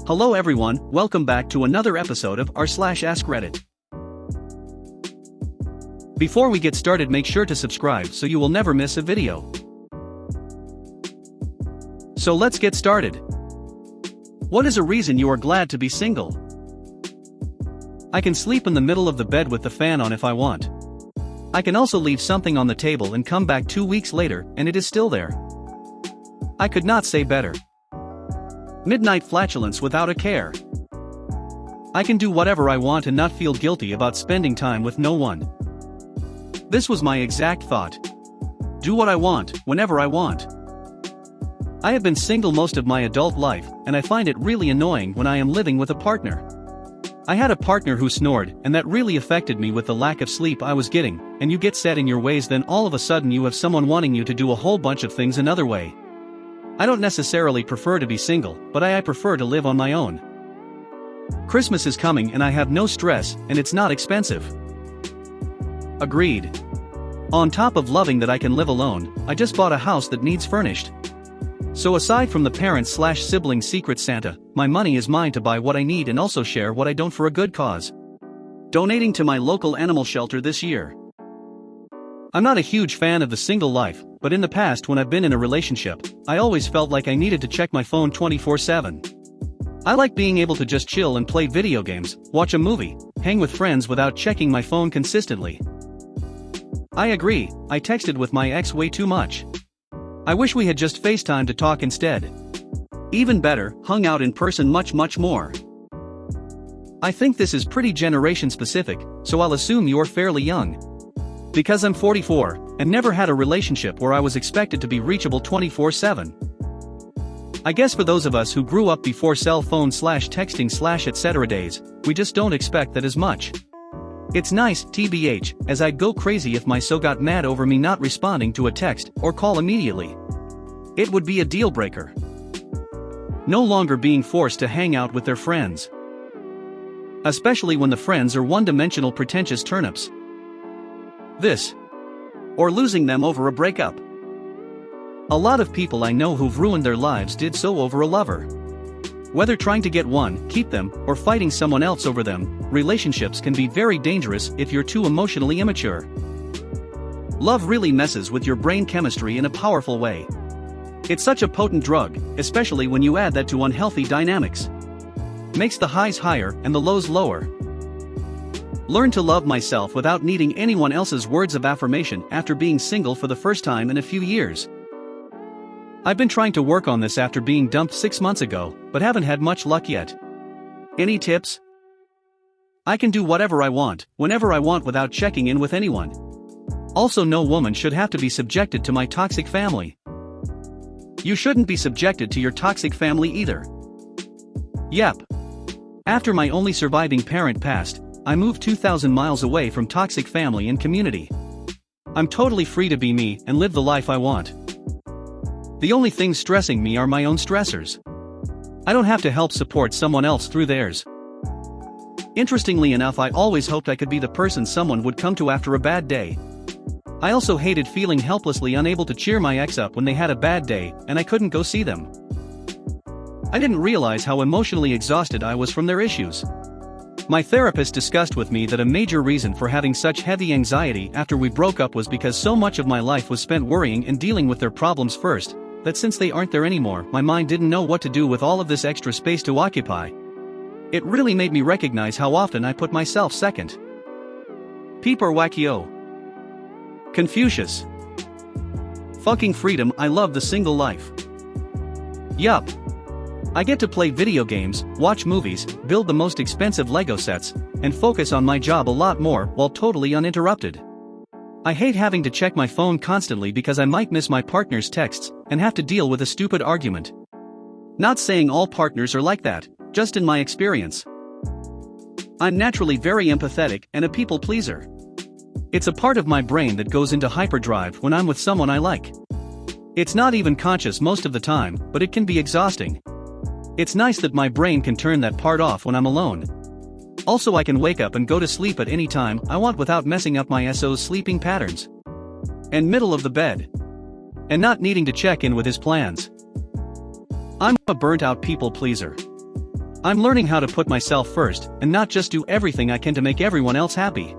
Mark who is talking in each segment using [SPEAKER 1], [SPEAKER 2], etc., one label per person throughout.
[SPEAKER 1] Hello everyone, welcome back to another episode of r/AskReddit. Before we get started, make sure to subscribe so you will never miss a video. So let's get started. What is a reason you are glad to be single? I can sleep in the middle of the bed with the fan on if I want. I can also leave something on the table and come back 2 weeks later and it is still there. I could not say better. Midnight flatulence without a care. I can do whatever I want and not feel guilty about spending time with no one. This was my exact thought. Do what I want, whenever I want. I have been single most of my adult life, and I find it really annoying when I am living with a partner. I had a partner who snored, and that really affected me with the lack of sleep I was getting, and you get set in your ways, then all of a sudden you have someone wanting you to do a whole bunch of things another way. I don't necessarily prefer to be single, but I prefer to live on my own. Christmas is coming and I have no stress, and it's not expensive. Agreed. On top of loving that I can live alone, I just bought a house that needs furnished. So aside from the parent/sibling secret Santa, my money is mine to buy what I need and also share what I don't for a good cause. Donating to my local animal shelter this year. I'm not a huge fan of the single life, but in the past when I've been in a relationship, I always felt like I needed to check my phone 24/7. I like being able to just chill and play video games, watch a movie, hang with friends without checking my phone consistently. I agree, I texted with my ex way too much. I wish we had just FaceTime to talk instead. Even better, hung out in person much more. I think this is pretty generation specific, so I'll assume you're fairly young. Because I'm 44, and never had a relationship where I was expected to be reachable 24/7. I guess for those of us who grew up before cell phone/texting/etc. days, we just don't expect that as much. It's nice, TBH, as I'd go crazy if my so got mad over me not responding to a text or call immediately. It would be a deal breaker. No longer being forced to hang out with their friends. Especially when the friends are one-dimensional pretentious turnips. This. Or losing them over a breakup. A lot of people I know who've ruined their lives did so over a lover. Whether trying to get one, keep them, or fighting someone else over them, relationships can be very dangerous if you're too emotionally immature. Love really messes with your brain chemistry in a powerful way. It's such a potent drug, especially when you add that to unhealthy dynamics. Makes the highs higher and the lows lower. Learn to love myself without needing anyone else's words of affirmation after being single for the first time in a few years. I've been trying to work on this after being dumped 6 months ago, but haven't had much luck yet. Any tips? I can do whatever I want, whenever I want without checking in with anyone. Also, no woman should have to be subjected to my toxic family. You shouldn't be subjected to your toxic family either. Yep. After my only surviving parent passed, I moved 2,000 miles away from toxic family and community. I'm totally free to be me and live the life I want. The only things stressing me are my own stressors. I don't have to help support someone else through theirs. Interestingly enough, I always hoped I could be the person someone would come to after a bad day. I also hated feeling helplessly unable to cheer my ex up when they had a bad day and I couldn't go see them. I didn't realize how emotionally exhausted I was from their issues. My therapist discussed with me that a major reason for having such heavy anxiety after we broke up was because so much of my life was spent worrying and dealing with their problems first, that since they aren't there anymore, my mind didn't know what to do with all of this extra space to occupy. It really made me recognize how often I put myself second. Peep or Wakio. Confucius. Fucking freedom, I love the single life. Yup. I get to play video games, watch movies, build the most expensive Lego sets, and focus on my job a lot more while totally uninterrupted. I hate having to check my phone constantly because I might miss my partner's texts and have to deal with a stupid argument. Not saying all partners are like that, just in my experience. I'm naturally very empathetic and a people pleaser. It's a part of my brain that goes into hyperdrive when I'm with someone I like. It's not even conscious most of the time, but it can be exhausting. It's nice that my brain can turn that part off when I'm alone. Also, I can wake up and go to sleep at any time I want without messing up my SO's sleeping patterns. And middle of the bed. And not needing to check in with his plans. I'm a burnt-out people pleaser. I'm learning how to put myself first, and not just do everything I can to make everyone else happy.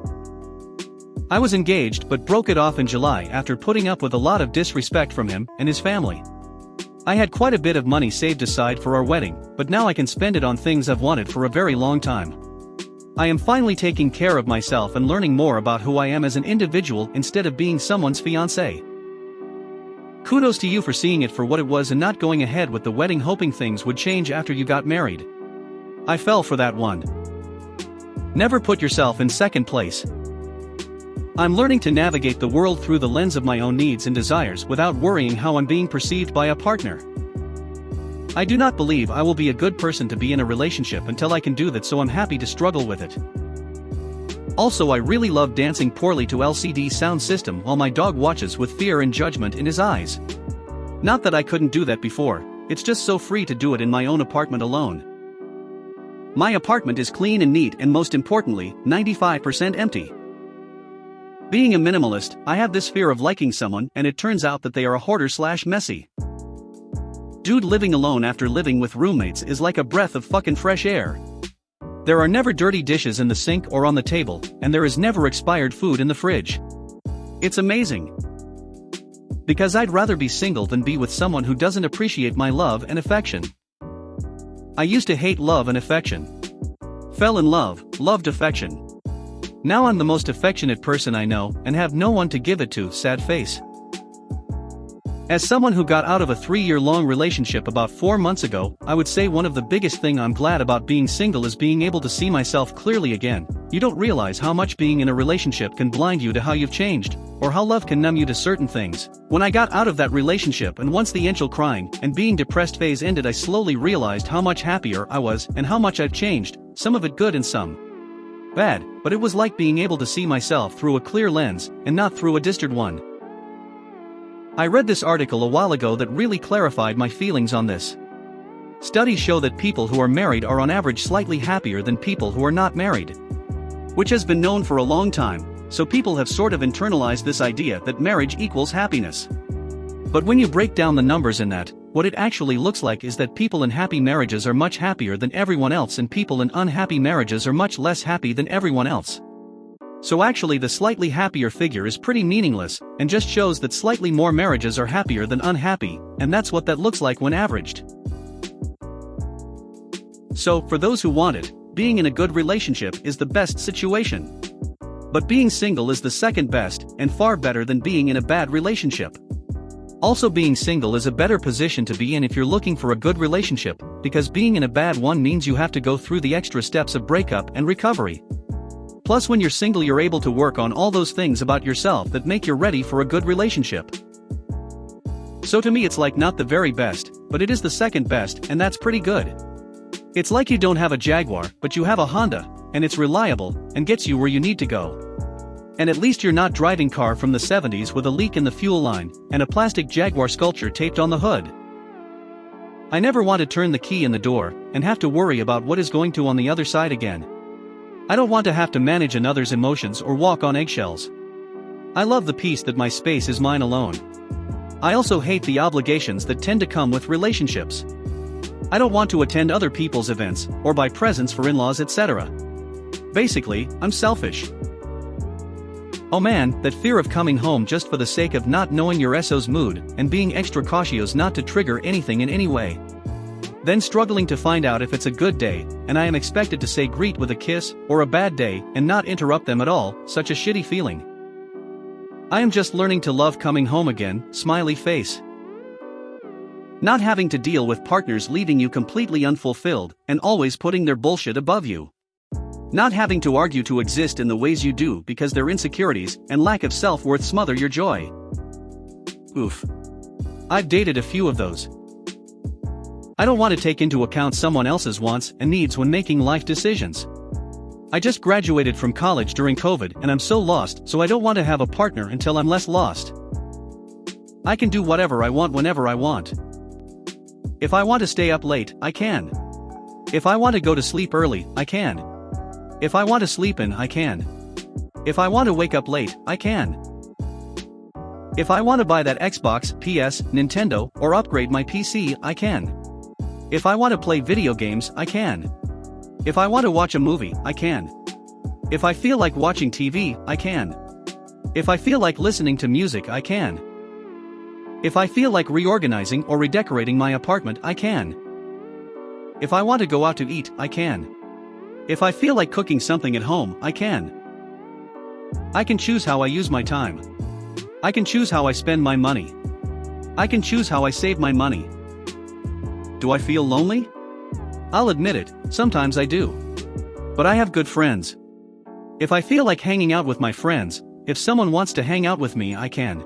[SPEAKER 1] I was engaged but broke it off in July after putting up with a lot of disrespect from him and his family. I had quite a bit of money saved aside for our wedding, but now I can spend it on things I've wanted for a very long time. I am finally taking care of myself and learning more about who I am as an individual instead of being someone's fiancé. Kudos to you for seeing it for what it was and not going ahead with the wedding hoping things would change after you got married. I fell for that one. Never put yourself in second place. I'm learning to navigate the world through the lens of my own needs and desires without worrying how I'm being perceived by a partner. I do not believe I will be a good person to be in a relationship until I can do that, so I'm happy to struggle with it. Also, I really love dancing poorly to LCD sound system while my dog watches with fear and judgment in his eyes. Not that I couldn't do that before, it's just so free to do it in my own apartment alone. My apartment is clean and neat and most importantly, 95% empty. Being a minimalist, I have this fear of liking someone and it turns out that they are a hoarder/messy. Dude, living alone after living with roommates is like a breath of fucking fresh air. There are never dirty dishes in the sink or on the table, and there is never expired food in the fridge. It's amazing. Because I'd rather be single than be with someone who doesn't appreciate my love and affection. I used to hate love and affection. Fell in love, loved affection. Now I'm the most affectionate person I know and have no one to give it to, sad face. As someone who got out of a 3-year-long relationship about 4 months ago, I would say one of the biggest thing I'm glad about being single is being able to see myself clearly again. You don't realize how much being in a relationship can blind you to how you've changed, or how love can numb you to certain things. When I got out of that relationship and once the initial crying and being depressed phase ended, I slowly realized how much happier I was and how much I've changed, some of it good and some bad, but it was like being able to see myself through a clear lens and not through a distorted one. I read this article a while ago that really clarified my feelings on this. Studies show that people who are married are on average slightly happier than people who are not married. Which has been known for a long time, so people have sort of internalized this idea that marriage equals happiness. But when you break down the numbers in that, what it actually looks like is that people in happy marriages are much happier than everyone else and people in unhappy marriages are much less happy than everyone else. So actually the slightly happier figure is pretty meaningless, and just shows that slightly more marriages are happier than unhappy, and that's what that looks like when averaged. So, for those who want it, being in a good relationship is the best situation. But being single is the second best, and far better than being in a bad relationship. Also, being single is a better position to be in if you're looking for a good relationship, because being in a bad one means you have to go through the extra steps of breakup and recovery. Plus, when you're single, you're able to work on all those things about yourself that make you ready for a good relationship. So to me, it's like not the very best, but it is the second best, and that's pretty good. It's like you don't have a Jaguar, but you have a Honda, and it's reliable, and gets you where you need to go. And at least you're not driving car from the 70s with a leak in the fuel line, and a plastic Jaguar sculpture taped on the hood. I never want to turn the key in the door, and have to worry about what is going to on the other side again. I don't want to have to manage another's emotions or walk on eggshells. I love the peace that my space is mine alone. I also hate the obligations that tend to come with relationships. I don't want to attend other people's events, or buy presents for in-laws, etc. Basically, I'm selfish. Oh man, that fear of coming home just for the sake of not knowing your SO's mood, and being extra cautious not to trigger anything in any way. Then struggling to find out if it's a good day, and I am expected to say greet with a kiss, or a bad day, and not interrupt them at all, such a shitty feeling. I am just learning to love coming home again, smiley face. Not having to deal with partners leaving you completely unfulfilled, and always putting their bullshit above you. Not having to argue to exist in the ways you do because their insecurities and lack of self-worth smother your joy. Oof. I've dated a few of those. I don't want to take into account someone else's wants and needs when making life decisions. I just graduated from college during COVID and I'm so lost, so I don't want to have a partner until I'm less lost. I can do whatever I want whenever I want. If I want to stay up late, I can. If I want to go to sleep early, I can. If I want to sleep in, I can. If I want to wake up late, I can. If I want to buy that Xbox, PS, Nintendo, or upgrade my PC, I can. If I want to play video games, I can. If I want to watch a movie, I can. If I feel like watching TV, I can. If I feel like listening to music, I can. If I feel like reorganizing or redecorating my apartment, I can. If I want to go out to eat, I can. If I feel like cooking something at home, I can. I can choose how I use my time. I can choose how I spend my money. I can choose how I save my money. Do I feel lonely? I'll admit it, sometimes I do. But I have good friends. If I feel like hanging out with my friends, if someone wants to hang out with me, I can.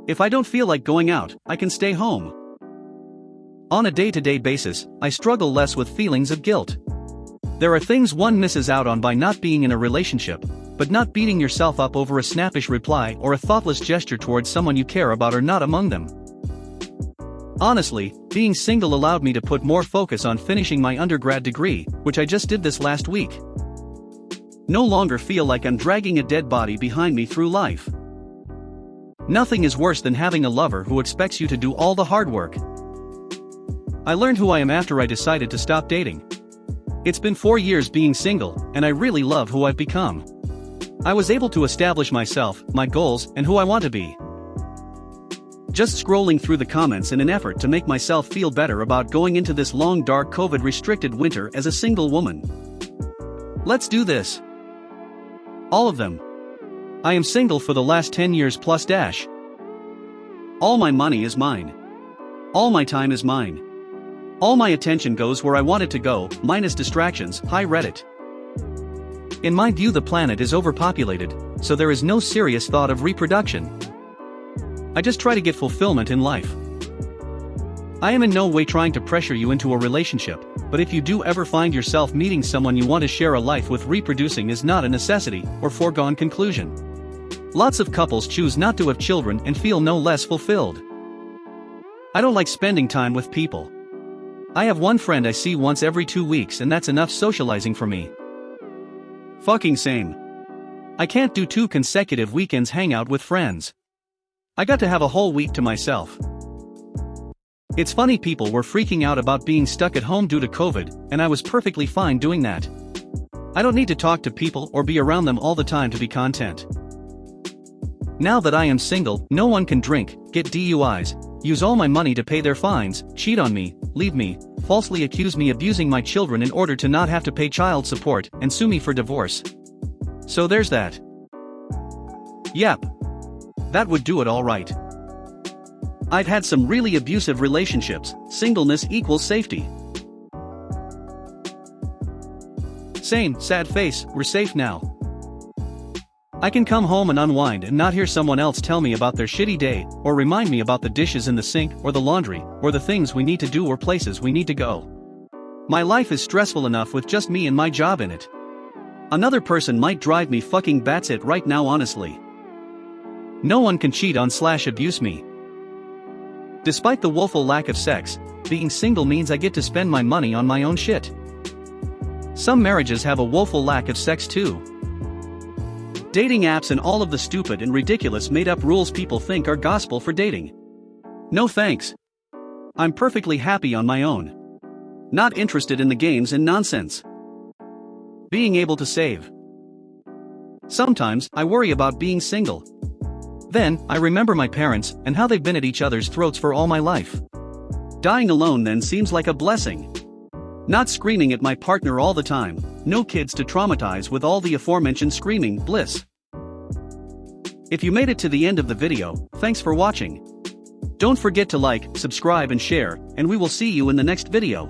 [SPEAKER 1] If I don't feel like going out, I can stay home. On a day-to-day basis, I struggle less with feelings of guilt. There are things one misses out on by not being in a relationship, but not beating yourself up over a snappish reply or a thoughtless gesture towards someone you care about are not among them. Honestly, being single allowed me to put more focus on finishing my undergrad degree, which I just did this last week. No longer feel like I'm dragging a dead body behind me through life. Nothing is worse than having a lover who expects you to do all the hard work. I learned who I am after I decided to stop dating. It's been 4 years being single, and I really love who I've become. I was able to establish myself, my goals, and who I want to be. Just scrolling through the comments in an effort to make myself feel better about going into this long dark COVID-restricted winter as a single woman. Let's do this. All of them. I am single for the last 10 years plus dash. All my money is mine. All my time is mine. All my attention goes where I want it to go, minus distractions. Hi Reddit. In my view, the planet is overpopulated, so there is no serious thought of reproduction. I just try to get fulfillment in life. I am in no way trying to pressure you into a relationship, but if you do ever find yourself meeting someone you want to share a life with, reproducing is not a necessity or foregone conclusion. Lots of couples choose not to have children and feel no less fulfilled. I don't like spending time with people. I have one friend I see once every 2 weeks, and that's enough socializing for me. Fucking same. I can't do 2 consecutive weekends hang out with friends. I got to have a whole week to myself. It's funny, people were freaking out about being stuck at home due to COVID, and I was perfectly fine doing that. I don't need to talk to people or be around them all the time to be content. Now that I am single, no one can drink, get DUIs, use all my money to pay their fines, cheat on me, leave me, falsely accuse me abusing my children in order to not have to pay child support, and sue me for divorce. So there's that. Yep. That would do it all right. I've had some really abusive relationships. Singleness equals safety. Same, sad face, we're safe now. I can come home and unwind and not hear someone else tell me about their shitty day, or remind me about the dishes in the sink, or the laundry, or the things we need to do or places we need to go. My life is stressful enough with just me and my job in it. Another person might drive me fucking batshit right now, honestly. No one can cheat on / abuse me. Despite the woeful lack of sex, being single means I get to spend my money on my own shit. Some marriages have a woeful lack of sex too. Dating apps and all of the stupid and ridiculous made-up rules people think are gospel for dating. No thanks. I'm perfectly happy on my own. Not interested in the games and nonsense. Being able to save. Sometimes I worry about being single. Then, I remember my parents and how they've been at each other's throats for all my life. Dying alone then seems like a blessing. Not screaming at my partner all the time, no kids to traumatize with all the aforementioned screaming, bliss. If you made it to the end of the video, thanks for watching. Don't forget to like, subscribe and share, and we will see you in the next video.